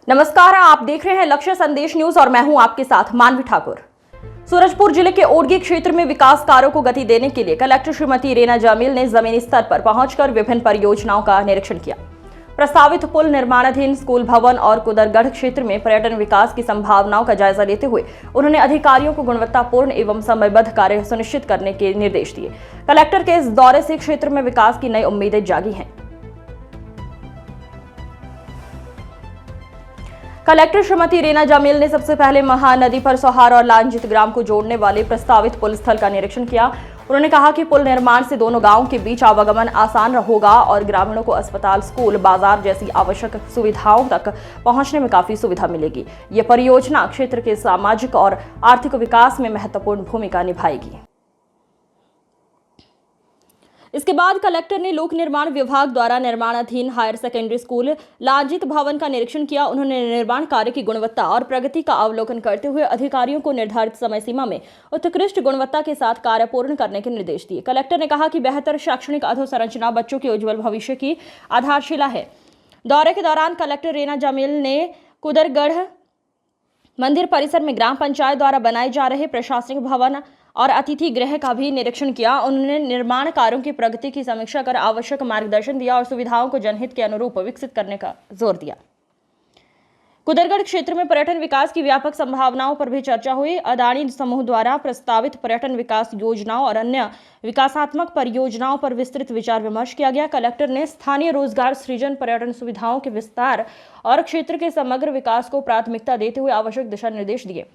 नमस्कार, आप देख रहे हैं लक्ष्य संदेश न्यूज और मैं हूं आपके साथ मानवी ठाकुर। सूरजपुर जिले के ओडगी क्षेत्र में विकास कार्यों को गति देने के लिए कलेक्टर श्रीमती रीना जामिल ने जमीनी स्तर पर पहुंचकर विभिन्न परियोजनाओं का निरीक्षण किया। प्रस्तावित पुल, निर्माणाधीन स्कूल भवन और कुदरगढ़ क्षेत्र में पर्यटन विकास की संभावनाओं का जायजा लेते हुए उन्होंने अधिकारियों को गुणवत्तापूर्ण एवं समयबद्ध कार्य सुनिश्चित करने के निर्देश दिए। कलेक्टर के इस दौरे से क्षेत्र में विकास की नई उम्मीदें जागी हैं। कलेक्टर श्रीमती रीना जामिल ने सबसे पहले महानदी पर सोहार और लांजित ग्राम को जोड़ने वाले प्रस्तावित पुल स्थल का निरीक्षण किया। उन्होंने कहा कि पुल निर्माण से दोनों गांवों के बीच आवागमन आसान होगा और ग्रामीणों को अस्पताल, स्कूल, बाजार जैसी आवश्यक सुविधाओं तक पहुंचने में काफी सुविधा मिलेगी। ये परियोजना क्षेत्र के सामाजिक और आर्थिक विकास में महत्वपूर्ण भूमिका निभाएगी। इसके बाद कलेक्टर ने लोक निर्माण विभाग द्वारा निर्माणाधीन हायर सेकेंडरी स्कूल लांजित भवन का निरीक्षण किया। उन्होंने निर्माण कार्य की गुणवत्ता और प्रगति का अवलोकन करते हुए अधिकारियों को निर्धारित समय सीमा में उत्कृष्ट गुणवत्ता के साथ कार्य पूर्ण करने के निर्देश दिए। कलेक्टर ने कहा कि बेहतर शैक्षणिक अधोसंरचना बच्चों के उज्जवल भविष्य की आधारशिला है। दौरे के दौरान कलेक्टर रीना जामिल ने कुदरगढ़ मंदिर परिसर में ग्राम पंचायत द्वारा बनाए जा रहे प्रशासनिक भवन और अतिथि गृह का भी निरीक्षण किया। उन्होंने निर्माण कार्यों की प्रगति की समीक्षा कर आवश्यक मार्गदर्शन दिया और सुविधाओं को जनहित के अनुरूप विकसित करने का जोर दिया। कुदरगढ़ क्षेत्र में पर्यटन विकास की व्यापक संभावनाओं पर भी चर्चा हुई। अदानी समूह द्वारा प्रस्तावित पर्यटन विकास योजनाओं और अन्य विकासात्मक परियोजनाओं पर विस्तृत विचार विमर्श किया गया। कलेक्टर ने स्थानीय रोजगार सृजन, पर्यटन सुविधाओं के विस्तार और क्षेत्र के समग्र विकास को प्राथमिकता देते हुए आवश्यक दिशा निर्देश दिए।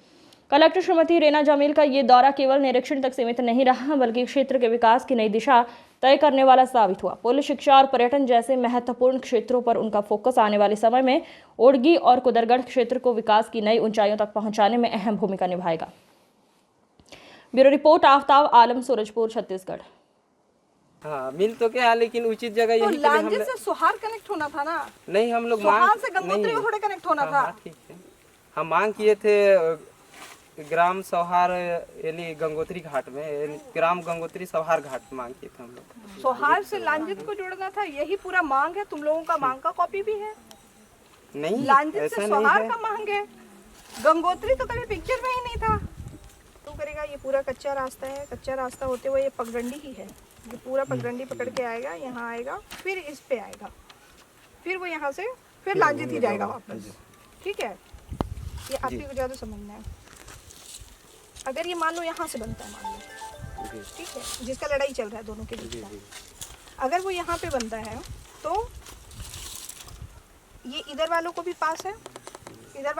कलेक्टर श्रीमती रीना जामिल का ये दौरा केवल निरीक्षण तक सीमित नहीं रहा, बल्कि क्षेत्र के विकास की नई दिशा तय करने वाला साबित हुआ। पुल, शिक्षा और पर्यटन जैसे महत्वपूर्ण क्षेत्रों पर उनका फोकस आने वाले समय में ओडगी और कुदरगढ़ क्षेत्र को विकास की नई ऊंचाइयों तक पहुंचाने में अहम भूमिका निभाएगा। ब्यूरो रिपोर्ट, आफ्ताब आलम, सूरजपुर, छत्तीसगढ़। हाँ, मिल तो क्या, लेकिन उचित जगह यही तो लांजित से सोहार कनेक्ट होना था ना? नहीं, हम लोग सोहार से गंगोत्री थोड़े कनेक्ट होना था। ठीक है, हम मांग किए थे ग्राम सौहार यानी गंगोत्री घाट में, ग्राम गंगोत्री सौहार घाट मांग किए थे हम लोग। सोहार से लांजित को जोड़ना था, यही पूरा मांग है। तुम लोगों का मांग का कॉपी भी है? नहीं, लांजित से सोहार का मांग है। गंगोत्री तो कभी पिक्चर में ही नहीं था। तो करेगा, ये पूरा कच्चा रास्ता है। कच्चा रास्ता होते हुए ये पगडंडी ही है। ये पूरा पगडंडी पकड़ के आएगा, यहाँ आएगा, फिर इस पे आएगा, फिर वो यहाँ से फिर लांजित ही जाएगा वापस। ठीक है, ये आपकी को ज्यादा समझना है। अगर ये मान लो यहाँ से बनता है, मान लो, ठीक है, जिसका लड़ाई चल रहा है दोनों के बीच में, अगर वो यहाँ पे बनता है तो ये इधर वालों को भी पास है